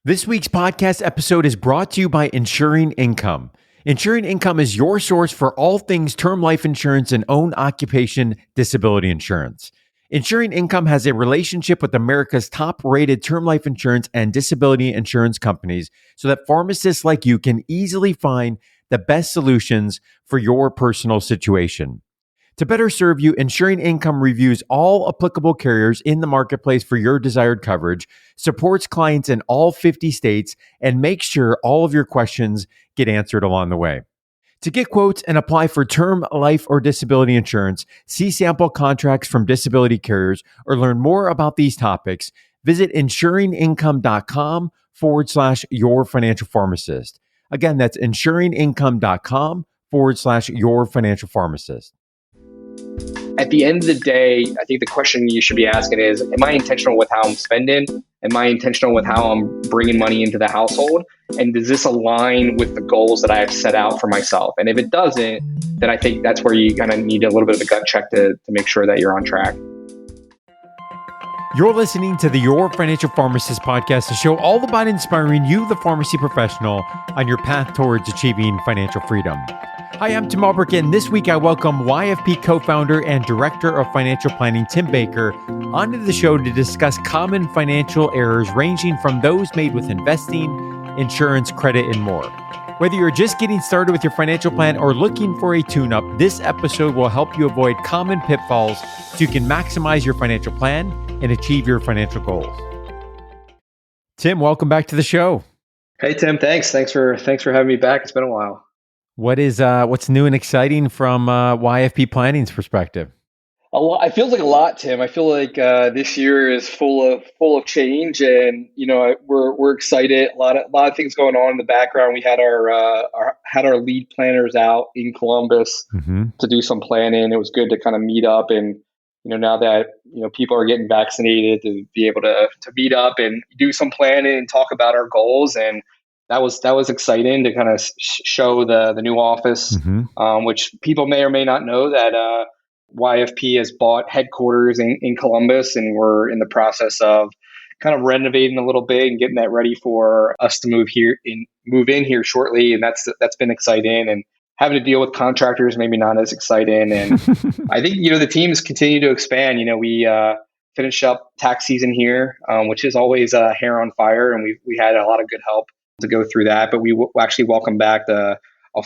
This week's podcast episode is brought to you by Insuring Income. Insuring Income is your source for all things term life insurance and own occupation disability insurance. Insuring Income has a relationship with America's top-rated term life insurance and disability insurance companies so that pharmacists like you can easily find the best solutions for your personal situation. To better serve you, Insuring Income reviews all applicable carriers in the marketplace for your desired coverage, supports clients in all 50 states, and makes sure all of your questions get answered along the way. To get quotes and apply for term, life, or disability insurance, see sample contracts from disability carriers, or learn more about these topics, visit insuringincome.com/your financial pharmacist. Again, that's insuringincome.com/your financial pharmacist. At the end of the day, I think the question you should be asking is, am I intentional with how I'm spending? Am I intentional with how I'm bringing money into the household? And does this align with the goals that I have set out for myself? And if it doesn't, then I think that's where you kind of need a little bit of a gut check to make sure that you're on track. You're listening to the Your Financial Pharmacist podcast, a show all about inspiring you, the pharmacy professional, on your path towards achieving financial freedom. Hi, I'm Tim Albrecht, and this week I welcome YFP co-founder and director of financial planning, Tim Baker, onto the show to discuss common financial errors ranging from those made with investing, insurance, credit, and more. Whether you're just getting started with your financial plan or looking for a tune-up, this episode will help you avoid common pitfalls so you can maximize your financial plan and achieve your financial goals. Tim, welcome back to the show. Hey, Tim, thanks. Thanks for having me back. It's been a while. What's new and exciting from YFP Planning's perspective? I feel like a lot, Tim. I feel like this year is full of change, and we're excited. A lot of things going on in the background. We had our lead planners out in Columbus to do some planning. It was good to kind of meet up, and now that people are getting vaccinated, to be able to meet up and do some planning and talk about our goals. And that was exciting to kind of show the new office, which people may or may not know that YFP has bought headquarters in Columbus, and we're in the process of kind of renovating a little bit and getting that ready for us to move in here shortly. And that's been exciting, and having to deal with contractors, maybe not as exciting. And I think, the teams continue to expand. We finish up tax season here, which is always hair on fire. And we had a lot of good help to go through that, but we actually welcome back a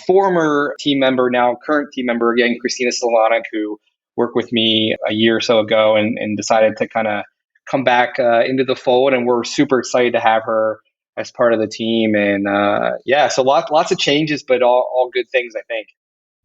former team member, now current team member again, Christina Solanic, who worked with me a year or so ago and decided to kind of come back into the fold. And we're super excited to have her as part of the team. And so lots of changes, but all good things, I think.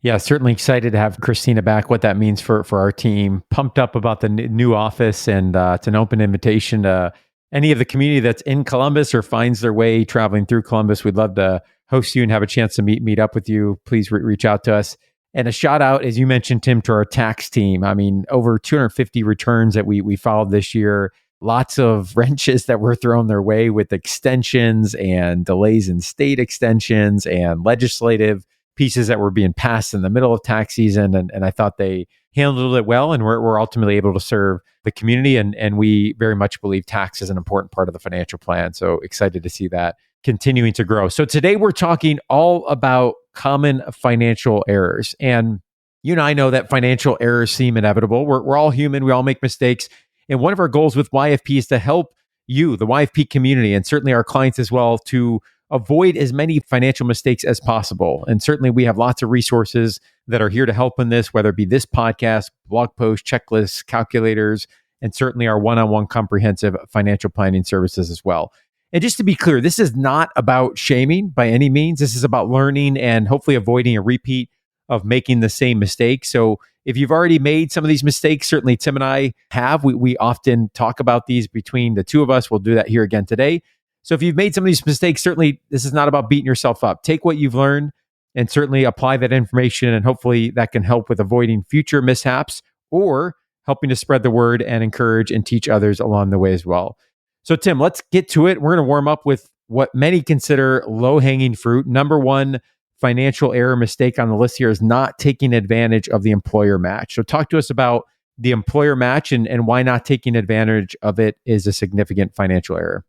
Yeah, certainly excited to have Christina back, what that means for our team. Pumped up about the new office, and it's an open invitation to any of the community that's in Columbus or finds their way traveling through Columbus. We'd love to host you and have a chance to meet up with you. Please reach out to us. And a shout out, as you mentioned, Tim, to our tax team. I mean, over 250 returns that we followed this year. Lots of wrenches that were thrown their way with extensions and delays in state extensions and legislative pieces that were being passed in the middle of tax season. And I thought they handled it well, and we're ultimately able to serve the community. And we very much believe tax is an important part of the financial plan. So excited to see that continuing to grow. So today we're talking all about common financial errors. And I know that financial errors seem inevitable. We're all human. We all make mistakes. And one of our goals with YFP is to help you, the YFP community, and certainly our clients as well, to avoid as many financial mistakes as possible. And certainly we have lots of resources that are here to help in this, whether it be this podcast, blog posts, checklists, calculators, and certainly our one-on-one comprehensive financial planning services as well. And just to be clear, this is not about shaming by any means. This is about learning and hopefully avoiding a repeat of making the same mistake. So if you've already made some of these mistakes, certainly Tim and I have. We often talk about these between the two of us. We'll do that here again today. So if you've made some of these mistakes, certainly this is not about beating yourself up. Take what you've learned and certainly apply that information, and hopefully that can help with avoiding future mishaps or helping to spread the word and encourage and teach others along the way as well. So Tim, let's get to it. We're going to warm up with what many consider low-hanging fruit. Number one financial error mistake on the list here is not taking advantage of the employer match. So talk to us about the employer match and why not taking advantage of it is a significant financial error.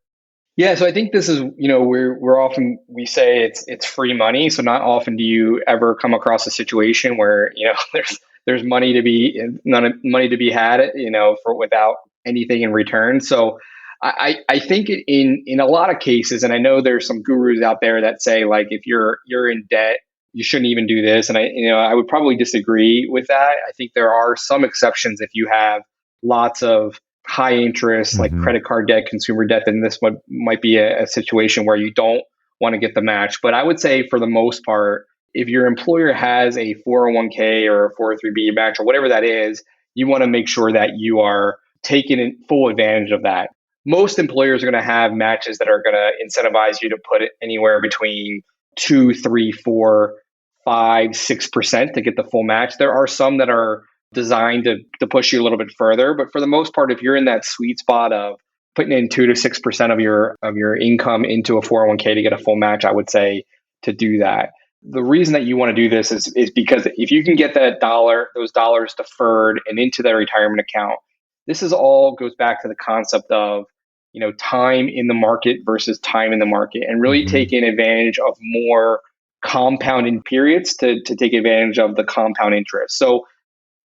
Yeah, so I think this is, we're often we say it's free money. So not often do you ever come across a situation where, there's money to be had, for without anything in return. So I think in a lot of cases, and I know there's some gurus out there that say like if you're in debt, you shouldn't even do this. And I would probably disagree with that. I think there are some exceptions if you have lots of high interest, like Hmm. credit card debt, consumer debt, then this might be a situation where you don't want to get the match. But I would say for the most part, if your employer has a 401k or a 403b match or whatever that is, you want to make sure that you are taking full advantage of that. Most employers are going to have matches that are going to incentivize you to put it anywhere between 2, 3, 4, 5, 6% to get the full match. There are some that are designed to push you a little bit further. But for the most part, if you're in that sweet spot of putting in 2 to 6% of your income into a 401k to get a full match, I would say to do that. The reason that you want to do this is because if you can get those dollars deferred and into the retirement account, this is all goes back to the concept of time in the market versus time in the market, and really Hmm. taking advantage of more compounding periods to take advantage of the compound interest. So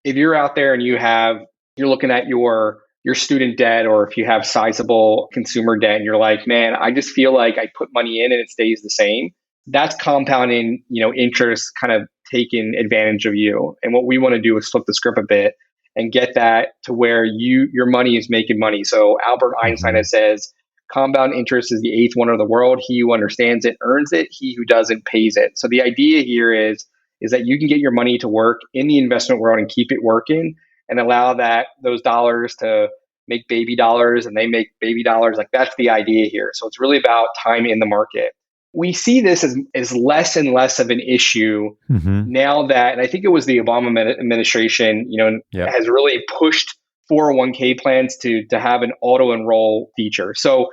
if you're out there and you're looking at your student debt, or if you have sizable consumer debt and you're like, man, I just feel like I put money in and it stays the same, that's compounding, interest kind of taking advantage of you. And what we want to do is flip the script a bit and get that to where your money is making money. So Albert Einstein Hmm. has says compound interest is the eighth wonder of the world. He who understands it earns it, he who doesn't pays it. So the idea here is that you can get your money to work in the investment world and keep it working, and allow those dollars to make baby dollars, and they make baby dollars. Like, that's the idea here. So it's really about time in the market. We see this as less and less of an issue Hmm. now that, and I think it was the Obama administration, Yep. has really pushed 401k plans to have an auto enroll feature. So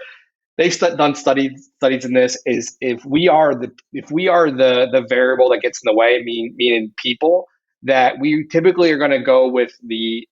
they've done studies in this, is if we are the variable that gets in the way, meaning people, that we typically are going to go with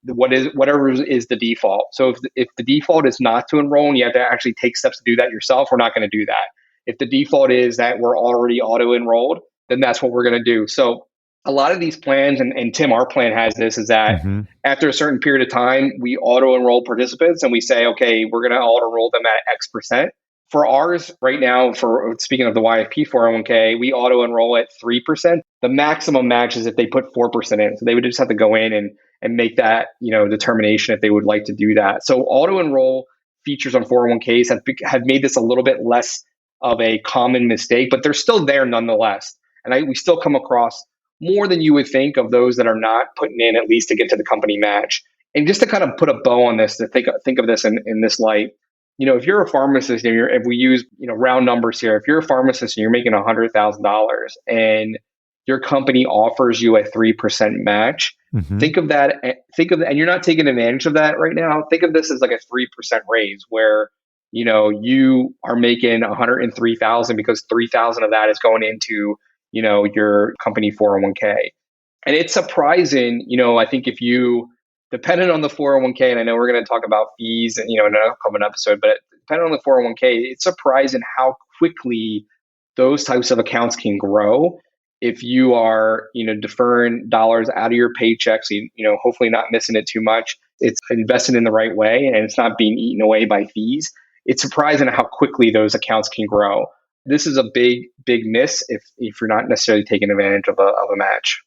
whatever is the default. So if the default is not to enroll and you have to actually take steps to do that yourself, we're not going to do that. If the default is that we're already auto enrolled, then that's what we're going to do. So a lot of these plans, and Tim, our plan has this, is that Hmm. after a certain period of time, we auto enroll participants and we say, okay, we're going to auto enroll them at X percent. For ours right now, for speaking of the YFP 401k, we auto enroll at 3%. The maximum match is if they put 4% in. So they would just have to go in and make that, determination if they would like to do that. So auto enroll features on 401ks have made this a little bit less of a common mistake, but they're still there nonetheless. And we still come across more than you would think of those that are not putting in at least to get to the company match. And just to kind of put a bow on this, to think of this in this light, if you're a pharmacist and if we use, round numbers here, if you're a pharmacist and you're making $100,000 and your company offers you a 3% match, Hmm. think of that, and you're not taking advantage of that right now. Think of this as like a 3% raise where, you are making 103,000 because 3,000 of that is going into, your company 401k. And it's surprising, I think if you, dependent on the 401k, and I know we're going to talk about fees, and, in an upcoming episode, but depending on the 401k, it's surprising how quickly those types of accounts can grow if you are, deferring dollars out of your paychecks, hopefully not missing it too much. It's invested in the right way and it's not being eaten away by fees. It's surprising how quickly those accounts can grow. This is a big miss if you're not necessarily taking advantage of a match.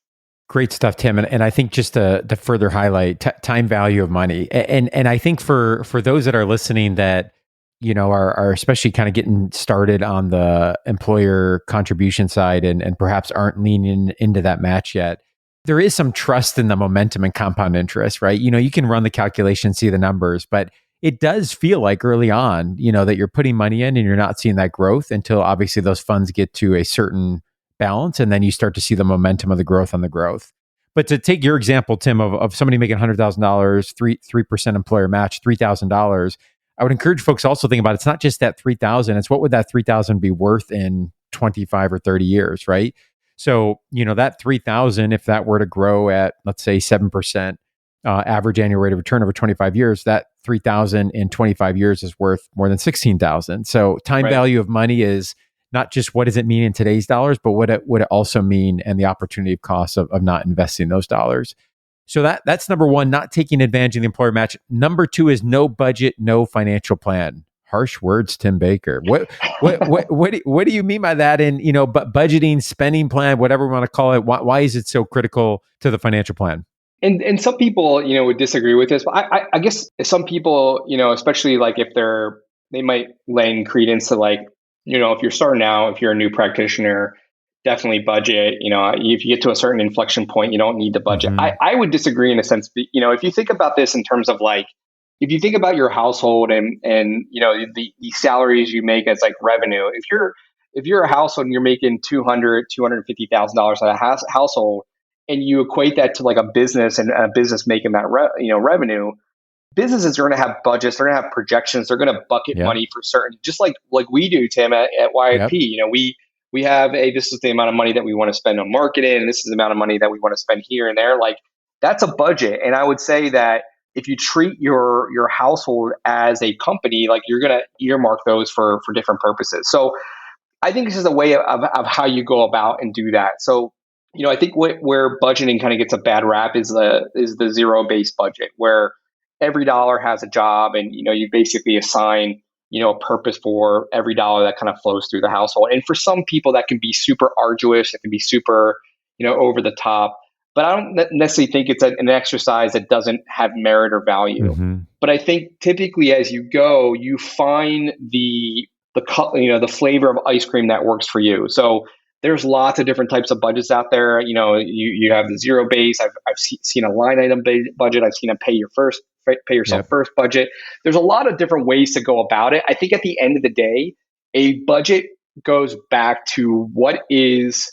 Great stuff, Tim. And I think just to further highlight time value of money, and I think for those that are listening that are especially kind of getting started on the employer contribution side and perhaps aren't leaning into that match yet, there is some trust in the momentum and compound interest, right? You can run the calculation, see the numbers, but it does feel like early on, that you're putting money in and you're not seeing that growth until obviously those funds get to a certain balance, and then you start to see the momentum of the growth on the growth. But to take your example, Tim, of somebody making $100,000, 3% employer match, $3,000, I would encourage folks to also think about it's not just that 3,000, it's what would that 3,000 be worth in 25 or 30 years, right? So, that 3,000, if that were to grow at, let's say, 7%, average annual rate of return over 25 years, that 3,000 in 25 years is worth more than 16,000. So time Right. value of money is not just what does it mean in today's dollars, but what it would it also mean and the opportunity cost of not investing those dollars. So that's number one, not taking advantage of the employer match. Number two is no budget, no financial plan. Harsh words, Tim Baker. What do you mean by that? And but budgeting, spending plan, whatever we want to call it, why is it so critical to the financial plan? And some people, would disagree with this, but I guess some people, especially like if they might lend credence to like, if you're starting out, if you're a new practitioner, definitely budget. If you get to a certain inflection point, you don't need to budget. Mhm. I would disagree in a sense. If you think about this in terms of like, if you think about your household and the salaries you make as like revenue, if you're a household and you're making $250,000 at a household, and you equate that to like a business and a business making that revenue, businesses are going to have budgets, they're going to have projections, they're going to bucket Yep. money for certain, just like we do, Tim, at YFP. Yep. We have this is the amount of money that we want to spend on marketing, and this is the amount of money that we want to spend here and there. Like that's a budget, and I would say that if you treat your household as a company, like you're going to earmark those for different purposes. So I think this is a way of how you go about and do that. So, I think where budgeting kind of gets a bad rap is the zero based budget, where every dollar has a job, and you basically assign a purpose for every dollar that kind of flows through the household. And for some people, that can be super arduous, it can be super over the top. But I don't necessarily think it's an exercise that doesn't have merit or value. Mm-hmm. But I think typically as you go, you find the flavor of ice cream that works for you. So there's lots of different types of budgets out there. You have the zero base. I've seen a line item budget. I've seen a pay yourself Yep. first budget. There's a lot of different ways to go about it. I think at the end of the day, a budget goes back to what is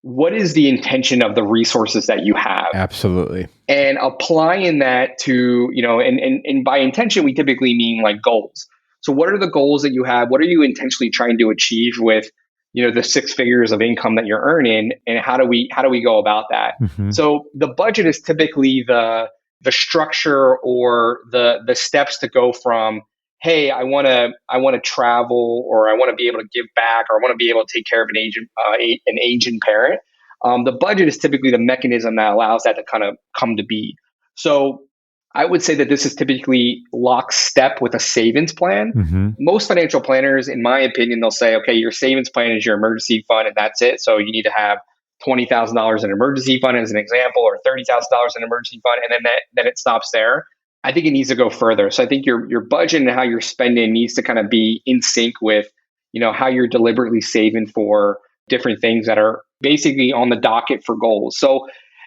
the intention of the resources that you have, Absolutely. and applying that to and by intention we typically mean like goals. So what are the goals that you have? What are you intentionally trying to achieve with the six figures of income that you're earning, and how do we go about that? Mm-hmm. So the budget is typically the structure or the steps to go from, hey, I want to travel, or I want to be able to give back, or I want to be able to take care of an aging parent. The budget is typically the mechanism that allows that to kind of come to be. So I would say that this is typically lockstep with a savings plan. Mm-hmm. Most financial planners, in my opinion, they'll say, okay, your savings plan is your emergency fund, and that's it. So you need to have $20,000 in emergency fund as an example, or $30,000 in emergency fund, and then it stops there. I think it needs to go further. So I think your budget and how you're spending needs to kind of be in sync with how you're deliberately saving for different things that are basically on the docket for goals. So,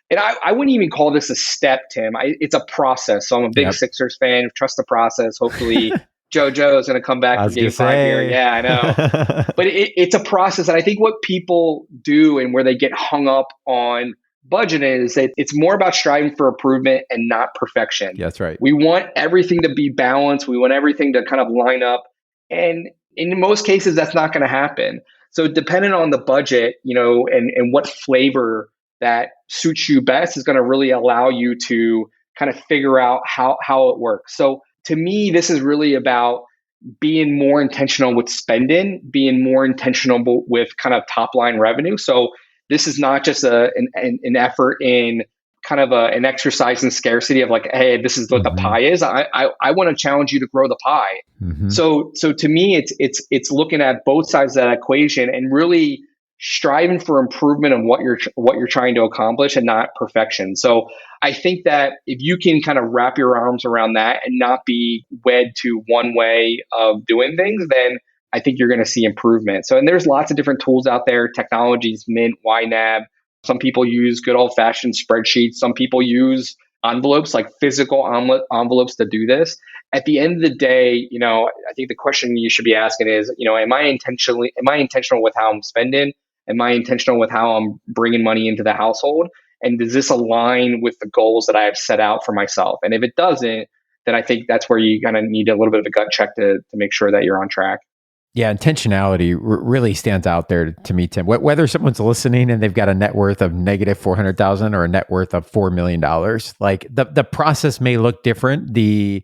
and I wouldn't even call this a step, Tim. It's a process. So I'm a big Yep. Sixers fan. Trust the process. Hopefully, JoJo is going to come back for Game 5 here. Yeah, I know. But it's a process. And I think what people do and where they get hung up on budgeting is that it's more about striving for improvement and not perfection. Yeah, that's right. We want everything to be balanced. We want everything to kind of line up. And in most cases, that's not going to happen. So depending on the budget, and what flavor that suits you best is going to really allow you to kind of figure out how it works. So to me, this is really about being more intentional with spending, being more intentional with kind of top line revenue. So this is not just an effort in kind of an exercise in scarcity of like, hey, this is what the pie is. I want to challenge you to grow the pie. Mm-hmm. So to me, it's looking at both sides of that equation and really striving for improvement of what you're trying to accomplish and not perfection. So I think that if you can kind of wrap your arms around that and not be wed to one way of doing things, then I think you're going to see improvement. So, and there's lots of different tools out there, technologies, Mint, YNAB. Some people use good old fashioned spreadsheets. Some people use envelopes, like physical envelopes to do this. At the end of the day, I think the question you should be asking is, am I intentional with how I'm spending? Am I intentional with how I'm bringing money into the household? And does this align with the goals that I have set out for myself? And if it doesn't, then I think that's where you kind of need a little bit of a gut check to make sure that you're on track. Yeah, intentionality really stands out there to me, Tim. Whether someone's listening and they've got a net worth of negative 400,000 or a net worth of $4 million, like the process may look different. Yeah.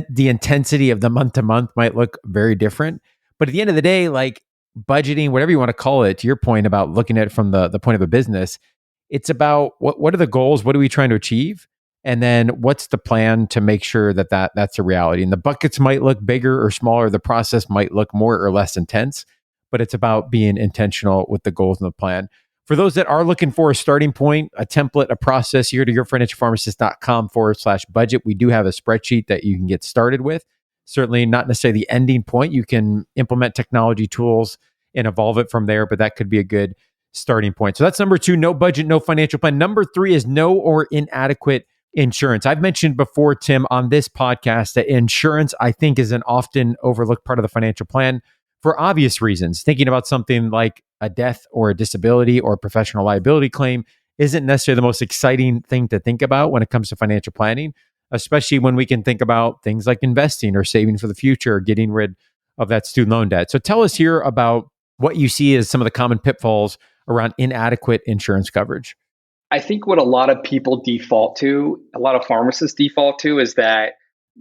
The intensity of the month to month might look very different. But at the end of the day, like budgeting, whatever you want to call it, to your point about looking at it from the point of a business, it's about what are the goals? What are we trying to achieve? And then what's the plan to make sure that's a reality? And the buckets might look bigger or smaller. The process might look more or less intense, but it's about being intentional with the goals and the plan. For those that are looking for a starting point, a template, a process, you go to yourfinancialpharmacist.com/budget. We do have a spreadsheet that you can get started with. Certainly not necessarily the ending point. You can implement technology tools and evolve it from there, but that could be a good starting point. So that's number 2, no budget, no financial plan. Number 3 is no or inadequate insurance. I've mentioned before, Tim, on this podcast that insurance, I think, is an often overlooked part of the financial plan for obvious reasons. Thinking about something like a death or a disability or a professional liability claim isn't necessarily the most exciting thing to think about when it comes to financial planning, especially when we can think about things like investing or saving for the future or getting rid of that student loan debt. So tell us here about what you see as some of the common pitfalls around inadequate insurance coverage. I think what a lot of people default to, a lot of pharmacists default to, is that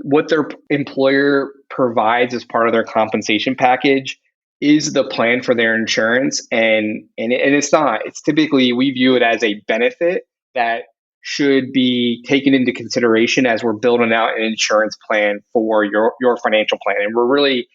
what their employer provides as part of their compensation package is the plan for their insurance. And it's not. It's typically, we view it as a benefit that should be taken into consideration as we're building out an insurance plan for your financial plan. And we're really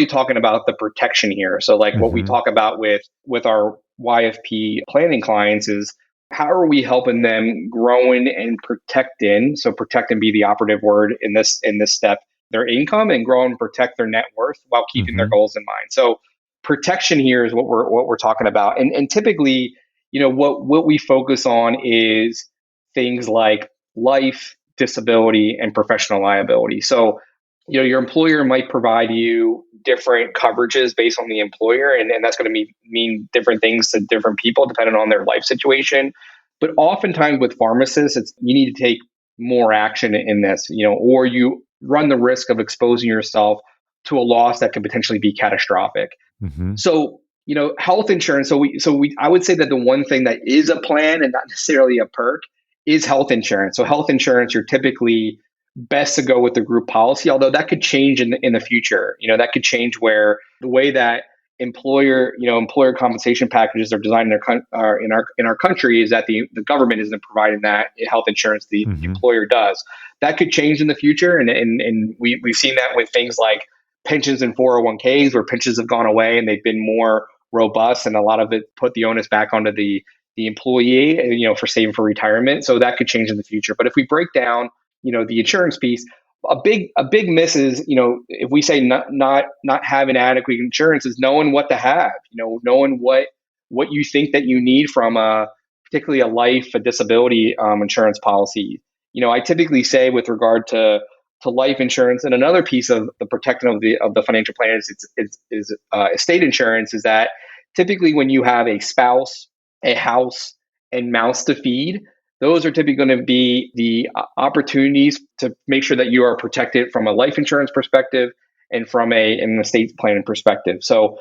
talking about the protection here. So like what we talk about with our YFP planning clients is, how are we helping them growing and protecting? So protect and be the operative word in this step, their income, and grow and protect their net worth while keeping their goals in mind. So protection here is what we're talking about. And typically, what we focus on is things like life, disability, and professional liability. So your employer might provide you different coverages based on the employer, and that's going to mean different things to different people depending on their life situation. But oftentimes with pharmacists, you need to take more action in this, or you run the risk of exposing yourself to a loss that could potentially be catastrophic. So, health insurance. I would say that the one thing that is a plan and not necessarily a perk is health insurance. So health insurance, you're typically best to go with the group policy, although that could change in the future. That could change where the way that employer compensation packages are designed in our country is that the government isn't providing that health insurance, the employer does. That could change in the future, and we've seen that with things like pensions and 401ks, where pensions have gone away and they've been more robust, and a lot of it put the onus back onto the employee, for saving for retirement. So that could change in the future. But if we break down the insurance piece, a big miss is, if we say not having adequate insurance, is knowing what to have, knowing what you think that you need from particularly a life, a disability insurance policy. I typically say with regard to life insurance, and another piece of the protection of the financial plan is estate insurance, is that typically when you have a spouse, a house, and mouths to feed, those are typically going to be the opportunities to make sure that you are protected from a life insurance perspective and from an estate planning perspective. So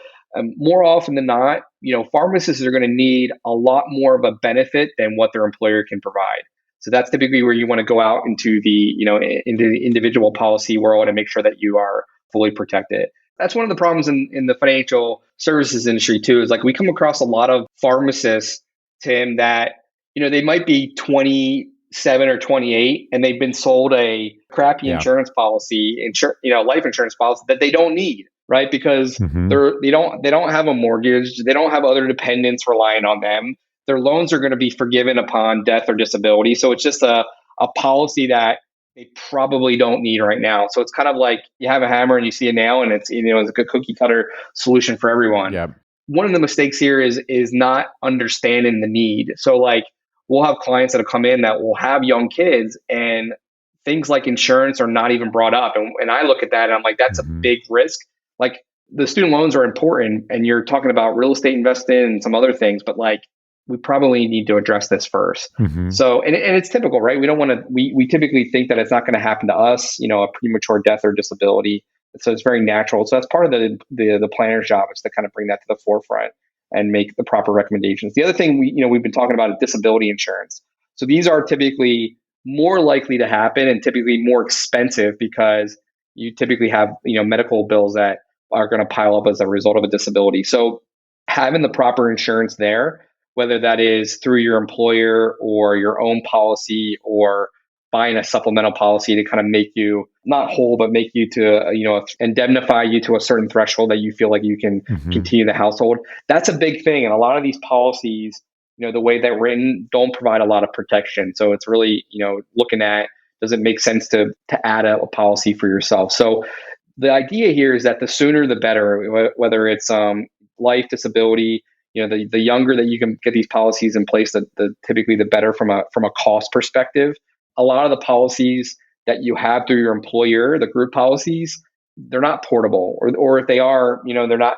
more often than not, pharmacists are going to need a lot more of a benefit than what their employer can provide. So that's typically where you want to go out into the individual policy world and make sure that you are fully protected. That's one of the problems in the financial services industry too, is like we come across a lot of pharmacists, Tim, that they might be 27 or 28 and they've been sold a crappy insurance policy, life insurance policy that they don't need, right? Because they don't have a mortgage, they don't have other dependents relying on them. Their loans are going to be forgiven upon death or disability. So it's just a policy that they probably don't need right now. So it's kind of like you have a hammer and you see a nail, and it's it's a good cookie cutter solution for everyone. Yeah. One of the mistakes here is not understanding the need. So like we'll have clients that have come in that will have young kids, and things like insurance are not even brought up. And I look at that and I'm like, that's a big risk. Like the student loans are important, and you're talking about real estate investing and some other things, but like we probably need to address this first. So, and it's typical, right? We don't want to, we typically think that it's not going to happen to us, a premature death or disability. So it's very natural. So that's part of the planner's job, is to kind of bring that to the forefront and make the proper recommendations. The other thing we've been talking about is disability insurance. So these are typically more likely to happen and typically more expensive, because you typically have medical bills that are going to pile up as a result of a disability. So having the proper insurance there, whether that is through your employer or your own policy, or buying a supplemental policy to kind of make you not whole, but make you to, indemnify you to a certain threshold that you feel like you can continue the household. That's a big thing. And a lot of these policies, the way they're written, don't provide a lot of protection. So it's really, looking at, does it make sense to add a policy for yourself? So the idea here is that the sooner the better, whether it's life, disability, the younger that you can get these policies in place, the typically the better from a cost perspective. A lot of the policies that you have through your employer, the group policies, they're not portable, or if they are, they're not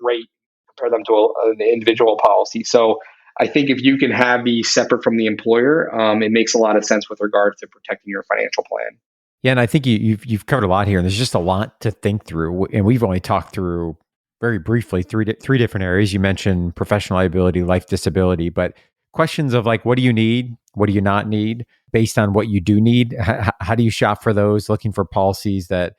great. Compare them to an individual policy. So I think if you can have these separate from the employer, it makes a lot of sense with regard to protecting your financial plan. Yeah, and I think you've covered a lot here, and there's just a lot to think through. And we've only talked through very briefly three different areas. You mentioned professional liability, life, disability, but questions of like, what do you need? What do you not need? Based on what you do need, how do you shop for those? Looking for policies that,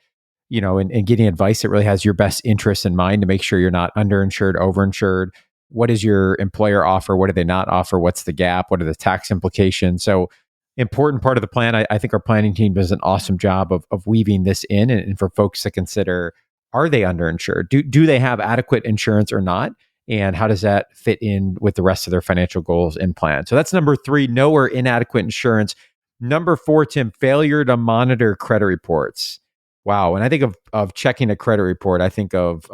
and getting advice that really has your best interests in mind to make sure you're not underinsured, overinsured. What does your employer offer? What do they not offer? What's the gap? What are the tax implications? So important part of the plan. I think our planning team does an awesome job of weaving this in, and for folks to consider, are they underinsured? Do they have adequate insurance or not? And how does that fit in with the rest of their financial goals and plan? So that's number 3, no or inadequate insurance. Number 4, Tim, failure to monitor credit reports. Wow. When I think of checking a credit report, I think of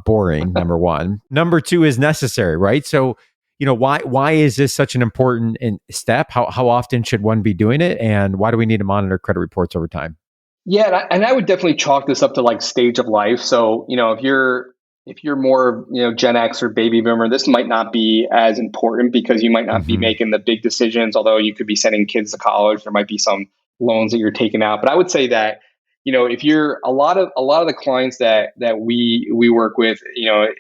boring, number 1. Number 2 is necessary, right? So, why is this such an important step? How often should one be doing it? And why do we need to monitor credit reports over time? Yeah, and I would definitely chalk this up to like stage of life. So, if you're more, Gen X or baby boomer, this might not be as important, because you might not be making the big decisions. Although you could be sending kids to college, there might be some loans that you're taking out. But I would say that, if you're a lot of the clients that we work with,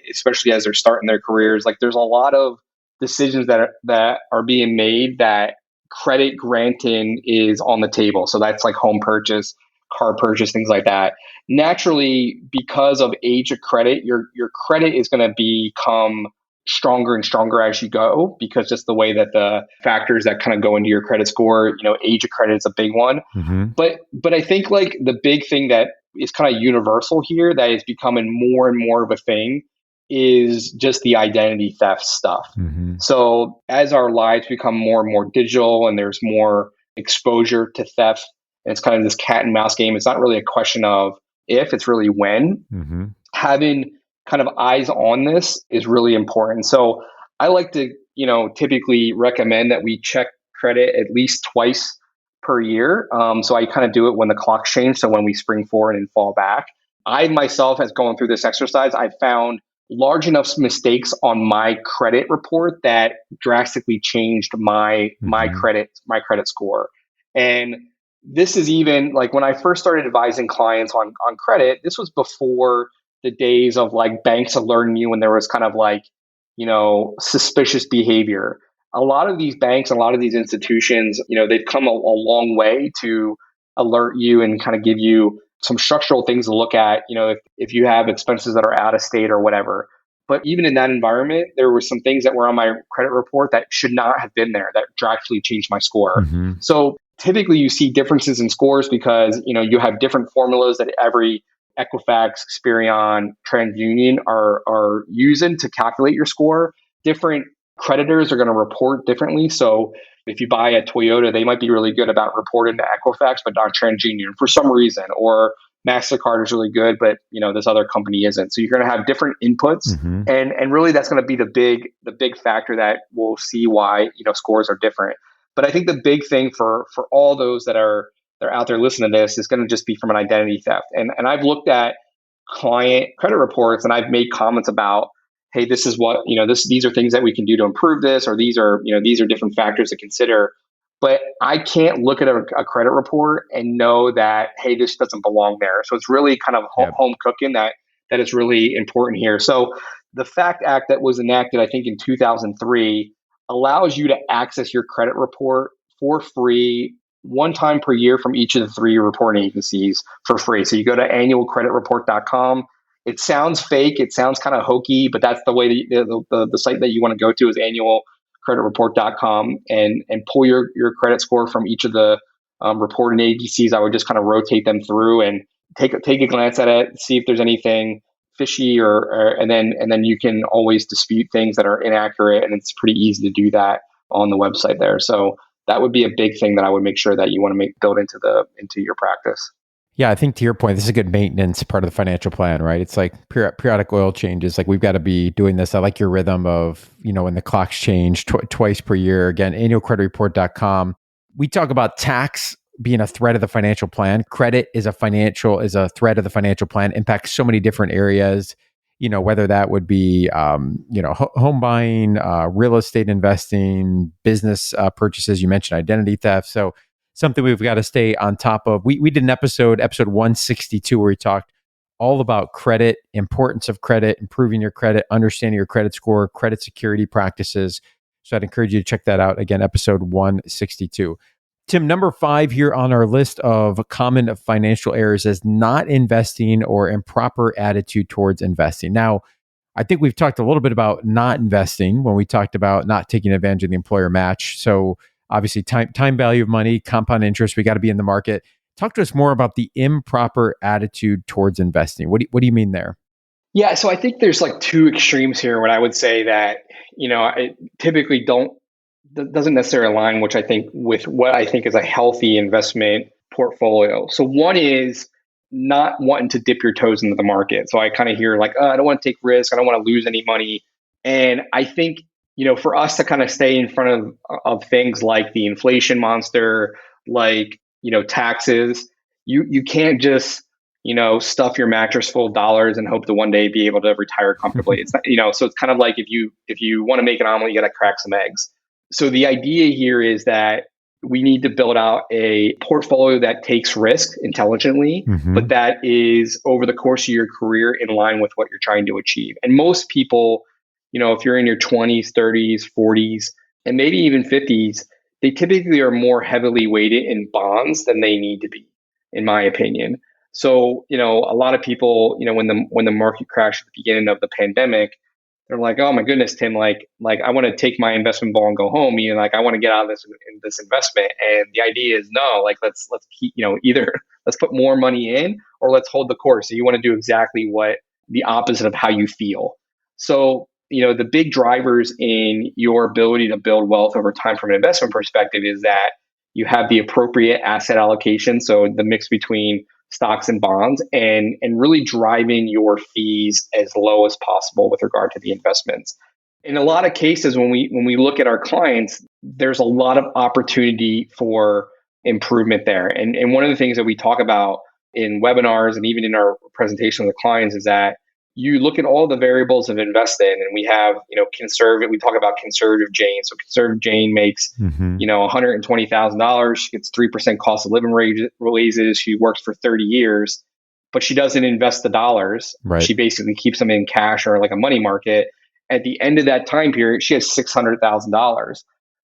especially as they're starting their careers, like there's a lot of decisions that are being made that credit granting is on the table. So that's like home purchase, car purchase, things like that. Naturally, because of age of credit, your credit is going to become stronger and stronger as you go, because just the way that the factors that kind of go into your credit score, age of credit is a big one. But I think like the big thing that is kind of universal here, that is becoming more and more of a thing, is just the identity theft stuff. So as our lives become more and more digital, and there's more exposure to theft, and it's kind of this cat and mouse game. It's not really a question of if, it's really when. Having kind of eyes on this is really important. So I like to, typically recommend that we check credit at least twice per year. So I kind of do it when the clocks change. So when we spring forward and fall back. I myself, as going through this exercise, I found large enough mistakes on my credit report that drastically changed my credit score. And this is even like when I first started advising clients on credit, this was before the days of like banks alerting you when there was kind of like, suspicious behavior. A lot of these banks, a lot of these institutions, they've come a long way to alert you and kind of give you some structural things to look at, if you have expenses that are out of state or whatever. But even in that environment, there were some things that were on my credit report that should not have been there, that drastically changed my score. So typically you see differences in scores because, you have different formulas that every Equifax, Experian, TransUnion are using to calculate your score. Different creditors are going to report differently. So if you buy a Toyota, they might be really good about reporting to Equifax, but not TransUnion for some reason. Or MasterCard is really good, but this other company isn't. So you're going to have different inputs, and really that's going to be the big factor that we'll see why scores are different. But I think the big thing for all those that are out there listening to this is going to just be from an identity theft. And I've looked at client credit reports and I've made comments about, hey, this is what, these are things that we can do to improve this, or these are different factors to consider. but I can't look at a credit report and know that, hey, this doesn't belong there. So it's really kind of Yep. home cooking that is really important here. So the FACT Act that was enacted, I think, in 2003 allows you to access your credit report for free one time per year from each of the three reporting agencies for free. So you go to annualcreditreport.com. It sounds fake. It sounds kind of hokey, but that's the way the site that you want to go to is annualcreditreport.com and pull your credit score from each of the reporting agencies. I would just kind of rotate them through and take a glance at it, see if there's anything fishy, and then you can always dispute things that are inaccurate, and it's pretty easy to do that on the website there. So that would be a big thing that I would make sure that you want to build into your practice. Yeah, I think to your point, this is a good maintenance part of the financial plan, right? It's like periodic oil changes. Like we've got to be doing this. I like your rhythm of, when the clocks change twice per year. Again, annualcreditreport.com. We talk about tax being a threat of the financial plan. Credit is a threat of the financial plan, impacts so many different areas, whether that would be, home buying, real estate investing, business purchases. You mentioned identity theft. So something we've got to stay on top of. We did an episode 162, where we talked all about credit, importance of credit, improving your credit, understanding your credit score, credit security practices. So I'd encourage you to check that out. Again, episode 162. Tim, number 5 here on our list of common financial errors is not investing or improper attitude towards investing. Now, I think we've talked a little bit about not investing when we talked about not taking advantage of the employer match. So obviously time value of money, compound interest, we got to be in the market. Talk to us more about the improper attitude towards investing. What do you mean there? Yeah, so I think there's like two extremes here. What I would say that, I typically doesn't necessarily align, which I think with what I think is a healthy investment portfolio. So one is not wanting to dip your toes into the market. So I kind of hear like, oh, I don't want to take risk. I don't want to lose any money. And I think, for us to kind of stay in front of things like the inflation monster, like, taxes, you can't just, stuff your mattress full of dollars and hope to one day be able to retire comfortably. It's not, so it's kind of like if you want to make an omelet, you got to crack some eggs. So the idea here is that we need to build out a portfolio that takes risk intelligently, but that is over the course of your career in line with what you're trying to achieve. And most people, if you're in your 20s, 30s, 40s, and maybe even 50s, they typically are more heavily weighted in bonds than they need to be, in my opinion. So, a lot of people, when the market crashed at the beginning of the pandemic, they're like, oh my goodness, Tim, like I want to take my investment ball and go home. Like I want to get out of this investment. And the idea is no, like let's keep, either let's put more money in or let's hold the course. So you want to do exactly what the opposite of how you feel. So, the big drivers in your ability to build wealth over time from an investment perspective is that you have the appropriate asset allocation. So the mix between stocks and bonds and really driving your fees as low as possible with regard to the investments. In a lot of cases, when we look at our clients, there's a lot of opportunity for improvement there. And one of the things that we talk about in webinars and even in our presentation with clients is that you look at all the variables of invest in, and we have, we talk about conservative Jane. So conservative Jane makes, $120,000. She gets 3% cost of living raises. She works for 30 years, but she doesn't invest the dollars. Right. She basically keeps them in cash or like a money market. At the end of that time period, she has $600,000.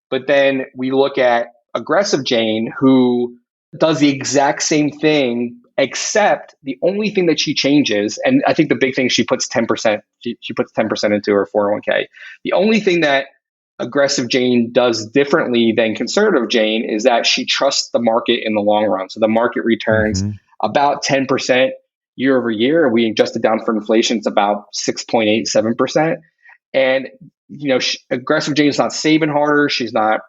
But then we look at aggressive Jane, who does the exact same thing, except the only thing that she changes, and I think the big thing, she puts 10%, she puts 10% into her 401k. The only thing that aggressive Jane does differently than conservative Jane is that she trusts the market in the long run. So the market returns about 10% year over year. We adjust it down for inflation, it's about 6.87%. And aggressive Jane is not saving harder. She's not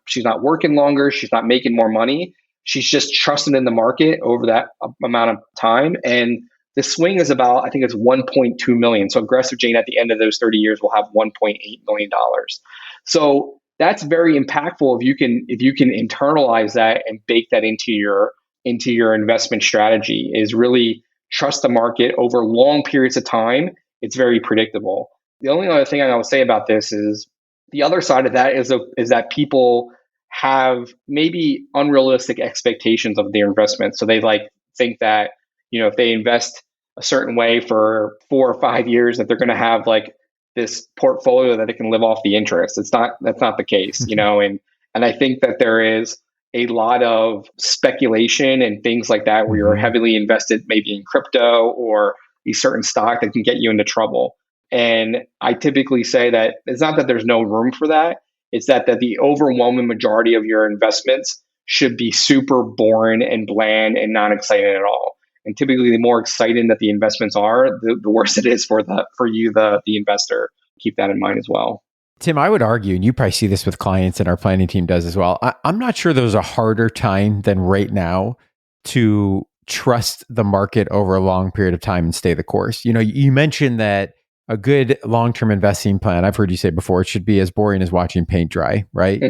working longer. She's not making more money. She's just trusting in the market over that amount of time. And the swing is about, I think it's 1.2 million. So aggressive Jane at the end of those 30 years will have $1.8 million. So that's very impactful if you can internalize that and bake that into your investment strategy, is really trust the market over long periods of time. It's very predictable. The only other thing I would say about this is the other side of that is that people have maybe unrealistic expectations of their investment. So they like think that, if they invest a certain way for 4 or 5 years, that they're going to have like this portfolio that they can live off the interest. That's not the case, and I think that there is a lot of speculation and things like that where you're heavily invested maybe in crypto or a certain stock that can get you into trouble. And I typically say that it's not that there's no room for that. It's that the overwhelming majority of your investments should be super boring and bland and not exciting at all. And typically, the more exciting that the investments are, the worse it is for you, the investor. Keep that in mind as well. Tim, I would argue, and you probably see this with clients and our planning team does as well. I'm not sure there's a harder time than right now to trust the market over a long period of time and stay the course. You mentioned that a good long-term investing plan, I've heard you say before, it should be as boring as watching paint dry, right?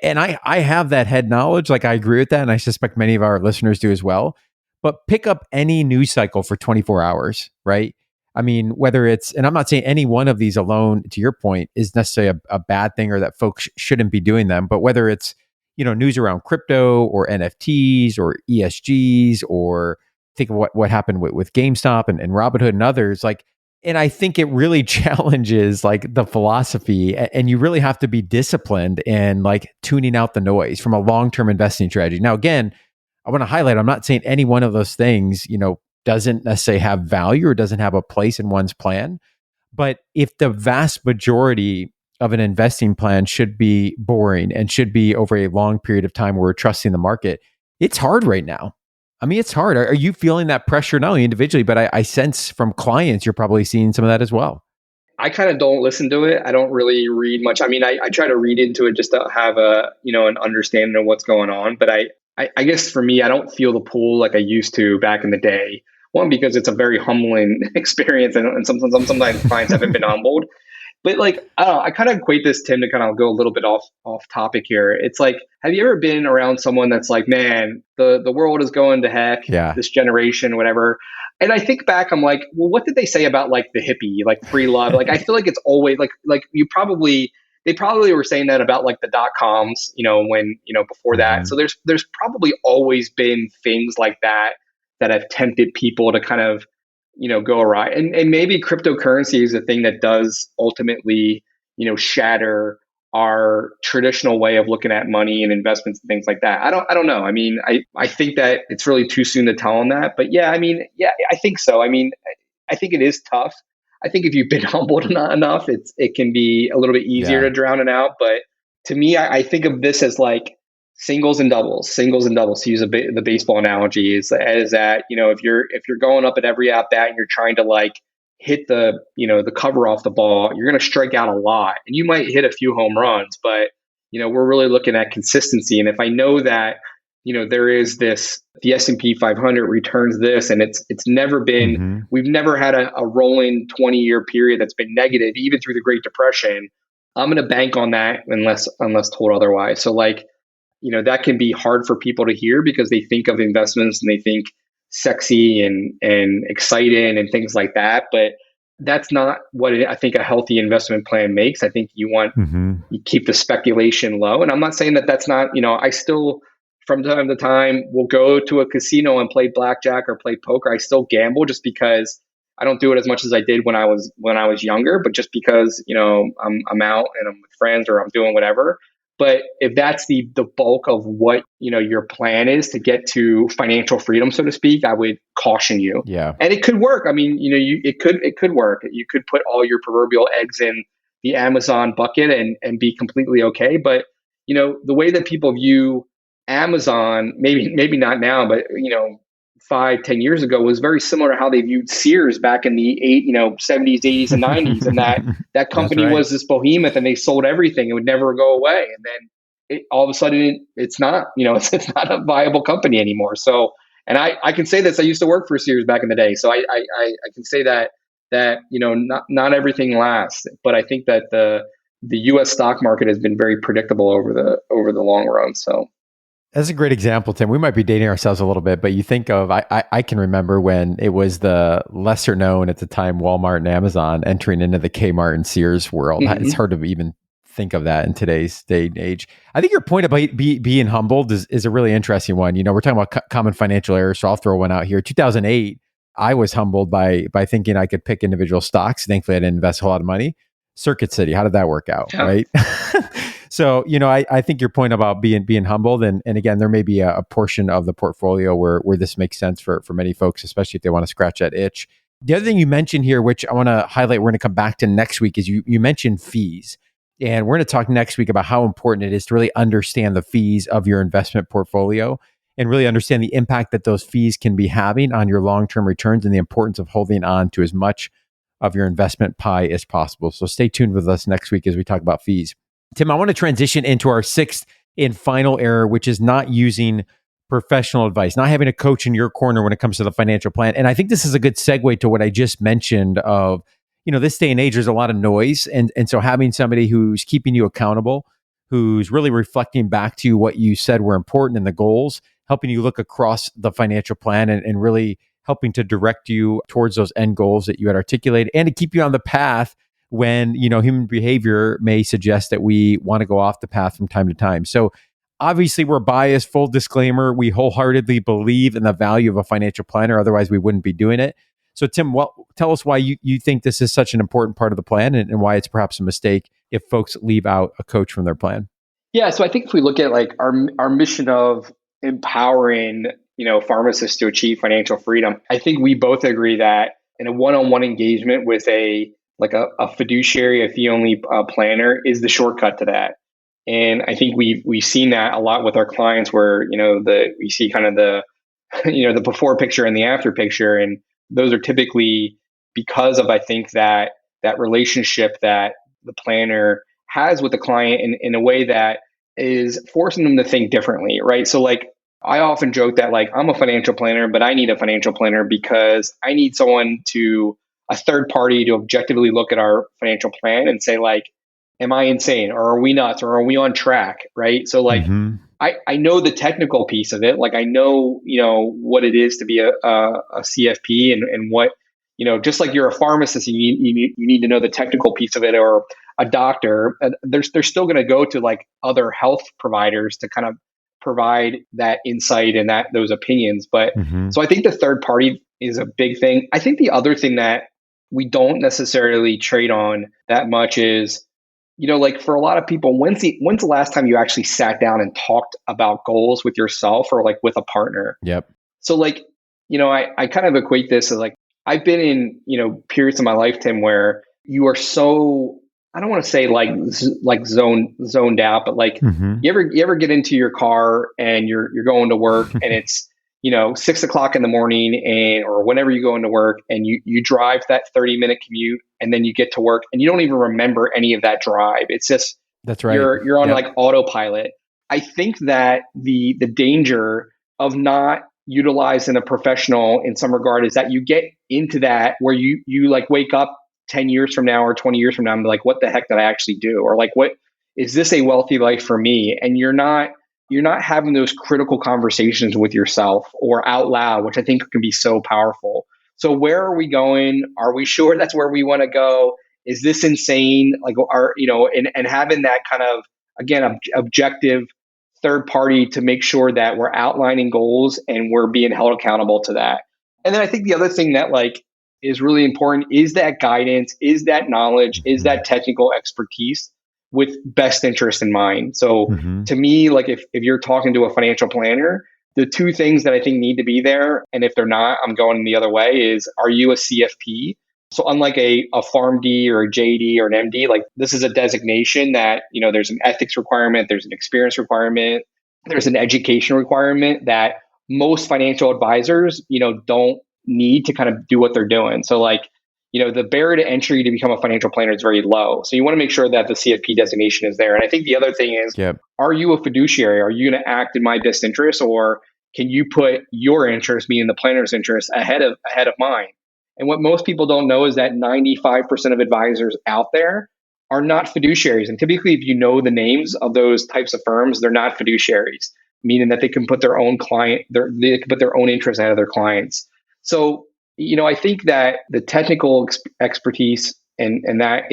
And I have that head knowledge. Like I agree with that. And I suspect many of our listeners do as well. But pick up any news cycle for 24 hours, right? I mean, whether it's, and I'm not saying any one of these alone, to your point, is necessarily a bad thing or that folks shouldn't be doing them. But whether it's, news around crypto or NFTs or ESGs, or think of what happened with GameStop and Robinhood and others, like, and I think it really challenges like the philosophy, and you really have to be disciplined in like tuning out the noise from a long-term investing strategy. Now, again, I want to highlight, I'm not saying any one of those things, doesn't necessarily have value or doesn't have a place in one's plan. But if the vast majority of an investing plan should be boring and should be over a long period of time where we're trusting the market, it's hard right now. I mean, it's hard. Are you feeling that pressure, not only individually, but I sense from clients, you're probably seeing some of that as well. I kind of don't listen to it. I don't really read much. I mean, I try to read into it just to have an understanding of what's going on. But I guess for me, I don't feel the pull like I used to back in the day. One, because it's a very humbling experience, and sometimes clients haven't been humbled. But like, I don't know, I kind of equate this, Tim, to kind of go a little bit off topic here. It's like, have you ever been around someone that's like, man, the world is going to heck, this generation, whatever. And I think back, I'm like, well, what did they say about like the hippie, like free love? Like, I feel like it's always like they probably were saying that about like the .coms, when, before that. So there's probably always been things like that have tempted people to kind of, go awry. And maybe cryptocurrency is the thing that does ultimately, shatter our traditional way of looking at money and investments and things like that. I don't know. I mean, I think that it's really too soon to tell on that. But yeah, I mean, yeah, I think so. I mean, I think it is tough. I think if you've been humbled enough, it can be a little bit easier to drown it out. But to me, I think of this as like singles and doubles, to use the baseball analogy, is that, if you're going up at every at bat and you're trying to like hit the cover off the ball, you're going to strike out a lot, and you might hit a few home runs, but we're really looking at consistency. And if I know that there is this, the S&P 500 returns this, and it's never been, we've never had a rolling 20-year period that's been negative, even through the Great Depression, I'm going to bank on that unless told otherwise. So like, that can be hard for people to hear because they think of investments and they think sexy and exciting and things like that. But that's not what I think a healthy investment plan makes. I think you keep the speculation low. And I'm not saying that that's not, I still, from time to time, will go to a casino and play blackjack or play poker. I still gamble just because I don't do it as much as I did when I was younger, but just because, I'm out and I'm with friends or I'm doing whatever. But if that's the bulk of what, your plan is to get to financial freedom, so to speak, I would caution you. Yeah. And it could work. I mean, it could work. You could put all your proverbial eggs in the Amazon bucket and be completely okay. But, the way that people view Amazon, maybe not now, but, 5-10 years ago, was very similar to how they viewed Sears back in the 70s, 80s, and 90s, and that company was this behemoth, and they sold everything; it would never go away. And then all of a sudden, it's not, it's not a viable company anymore. So, and I can say this: I used to work for Sears back in the day, so I can say that not everything lasts. But I think that the U.S. stock market has been very predictable over the long run. So. That's a great example, Tim. We might be dating ourselves a little bit, but you think of, I can remember when it was the lesser known at the time, Walmart and Amazon entering into the Kmart and Sears world. It's hard to even think of that in today's day and age. I think your point about being humbled is a really interesting one. We're talking about common financial errors, so I'll throw one out here. 2008, I was humbled by thinking I could pick individual stocks. Thankfully, I didn't invest a whole lot of money. Circuit City, how did that work out, Yeah. right? So, I think your point about being humbled, and again, there may be a portion of the portfolio where this makes sense for many folks, especially if they want to scratch that itch. The other thing you mentioned here, which I want to highlight, we're going to come back to next week, is you mentioned fees. And we're going to talk next week about how important it is to really understand the fees of your investment portfolio and really understand the impact that those fees can be having on your long-term returns and the importance of holding on to as much of your investment pie as possible. So stay tuned with us next week as we talk about fees. Tim, I want to transition into our sixth and final error, which is not using professional advice, not having a coach in your corner when it comes to the financial plan. And I think this is a good segue to what I just mentioned of, this day and age, there's a lot of noise. And so having somebody who's keeping you accountable, who's really reflecting back to you what you said were important and the goals, helping you look across the financial plan and really helping to direct you towards those end goals that you had articulated and to keep you on the path when, human behavior may suggest that we want to go off the path from time to time. So obviously we're biased, full disclaimer. We wholeheartedly believe in the value of a financial planner. Otherwise we wouldn't be doing it. So Tim, tell us why you think this is such an important part of the plan and why it's perhaps a mistake if folks leave out a coach from their plan. Yeah, so I think if we look at like our mission of empowering, pharmacists to achieve financial freedom, I think we both agree that in a one-on-one engagement with a fiduciary, a fee-only planner is the shortcut to that. And I think we've seen that a lot with our clients where, we see kind of the, the before picture and the after picture. And those are typically because of, I think, that relationship that the planner has with the client in a way that is forcing them to think differently, right? So like, I often joke that like, I'm a financial planner, but I need a financial planner because I need a third party to objectively look at our financial plan and say like, am I insane or are we nuts or are we on track? Right. So like, I know the technical piece of it. Like I know, what it is to be a CFP and what, just like you're a pharmacist, you need to know the technical piece of it, or a doctor. They're still going to go to like other health providers to kind of provide that insight and those opinions. But so I think the third party is a big thing. I think the other thing that we don't necessarily trade on that much is, like for a lot of people, when's the last time you actually sat down and talked about goals with yourself or like with a partner? Yep. So like, I kind of equate this as like, I've been in, periods of my life, Tim, where you are so, I don't want to say like zoned out, but like you ever get into your car and you're going to work and it's, 6:00 in the morning or whenever you go into work and you drive that 30-minute commute and then you get to work and you don't even remember any of that drive. It's just, that's right. You're on like autopilot. I think that the danger of not utilizing a professional in some regard is that you get into that where you like wake up 10 years from now or 20 years from now and be like, what the heck did I actually do? Or like, what is this a wealthy life for me? And you're not having those critical conversations with yourself or out loud, which I think can be so powerful. So where are we going? Are we sure that's where we want to go? Is this insane? Like, and having that kind of, again, objective third party to make sure that we're outlining goals and we're being held accountable to that. And then I think the other thing that like is really important is that guidance, is that knowledge, is that technical expertise with best interest in mind. So to me, like if you're talking to a financial planner, the two things that I think need to be there, and if they're not, I'm going the other way, is are you a CFP? So unlike a PharmD or a JD or an MD, like this is a designation that, there's an ethics requirement, there's an experience requirement, there's an education requirement that most financial advisors, don't need to kind of do what they're doing. So like, the barrier to entry to become a financial planner is very low. So you want to make sure that the CFP designation is there. And I think the other thing is, Are you a fiduciary? Are you going to act in my best interest, or can you put your interest, meaning the planner's interest, ahead of mine? And what most people don't know is that 95% of advisors out there are not fiduciaries. And typically, if you know the names of those types of firms, they're not fiduciaries, meaning that they can put their own they can put their own interest ahead of their clients. So, I think that the technical expertise and that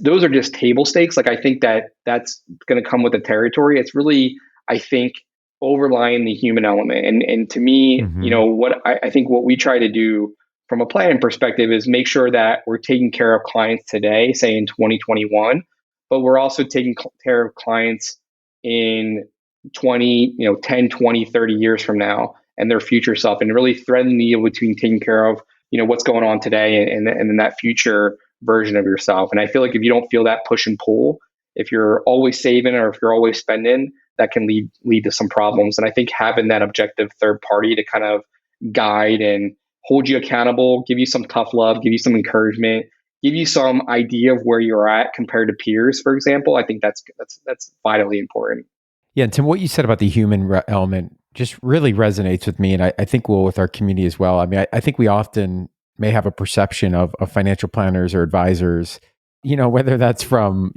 those are just table stakes. Like I think that's going to come with the territory. It's really, I think, overlying the human element. And to me, Hmm. what I think what we try to do from a planning perspective is make sure that we're taking care of clients today, say in 2021, but we're also taking care of clients in 20, 10, 20, 30 years from now and their future self, and really threading the needle between taking care of, what's going on today and then that future version of yourself. And I feel like if you don't feel that push and pull, if you're always saving or if you're always spending, that can lead to some problems. And I think having that objective third party to kind of guide and hold you accountable, give you some tough love, give you some encouragement, give you some idea of where you're at compared to peers, for example, I think that's vitally important. Yeah, and Tim, what you said about the human element just really resonates with me, and I think will with our community as well. I mean, I think we often may have a perception of financial planners or advisors, whether that's from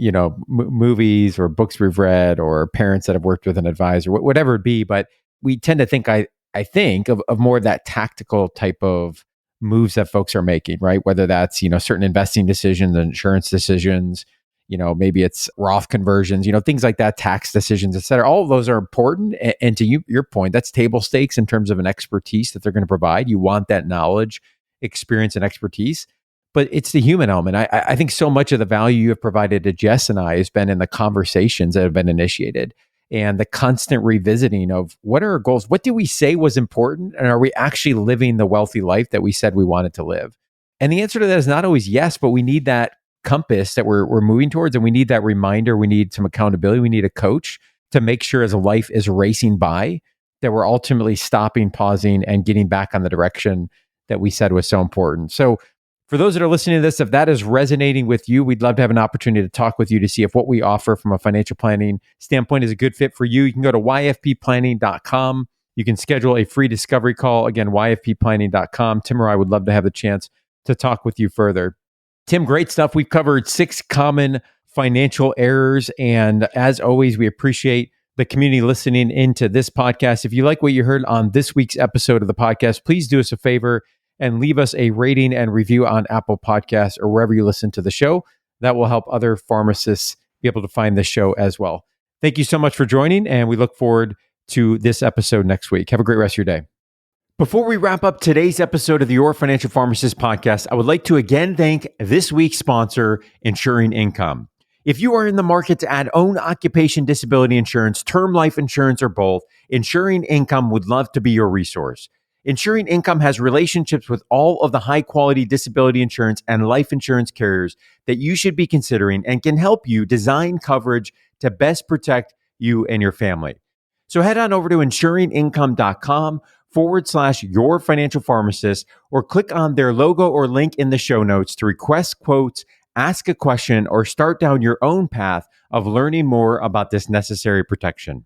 movies or books we've read or parents that have worked with an advisor, whatever it be. But we tend to think I think of more of that tactical type of moves that folks are making, right? Whether that's certain investing decisions, insurance decisions, maybe it's Roth conversions, things like that, tax decisions, et cetera. All of those are important. And to your point, that's table stakes in terms of an expertise that they're going to provide. You want that knowledge, experience, and expertise. But it's the human element. I think so much of the value you have provided to Jess and I has been in the conversations that have been initiated and the constant revisiting of what are our goals? What did we say was important? And are we actually living the wealthy life that we said we wanted to live? And the answer to that is not always yes, but we need that compass that we're moving towards, and we need that reminder. We need some accountability. We need a coach to make sure as life is racing by that we're ultimately stopping, pausing, and getting back on the direction that we said was so important. So for those that are listening to this, if that is resonating with you, we'd love to have an opportunity to talk with you to see if what we offer from a financial planning standpoint is a good fit for you. You can go to yfpplanning.com. You can schedule a free discovery call. Again, yfpplanning.com. Tim or I would love to have the chance to talk with you further. Tim, great stuff. We've covered 6 common financial errors. And as always, we appreciate the community listening into this podcast. If you like what you heard on this week's episode of the podcast, please do us a favor and leave us a rating and review on Apple Podcasts or wherever you listen to the show. That will help other pharmacists be able to find the show as well. Thank you so much for joining, and we look forward to this episode next week. Have a great rest of your day. Before we wrap up today's episode of the Your Financial Pharmacist podcast, I would like to again thank this week's sponsor, Insuring Income. If you are in the market to add own occupation disability insurance, term life insurance, or both, Insuring Income would love to be your resource. Insuring Income has relationships with all of the high-quality disability insurance and life insurance carriers that you should be considering and can help you design coverage to best protect you and your family. So head on over to insuringincome.com/your financial pharmacist or click on their logo or link in the show notes to request quotes, ask a question, or start down your own path of learning more about this necessary protection.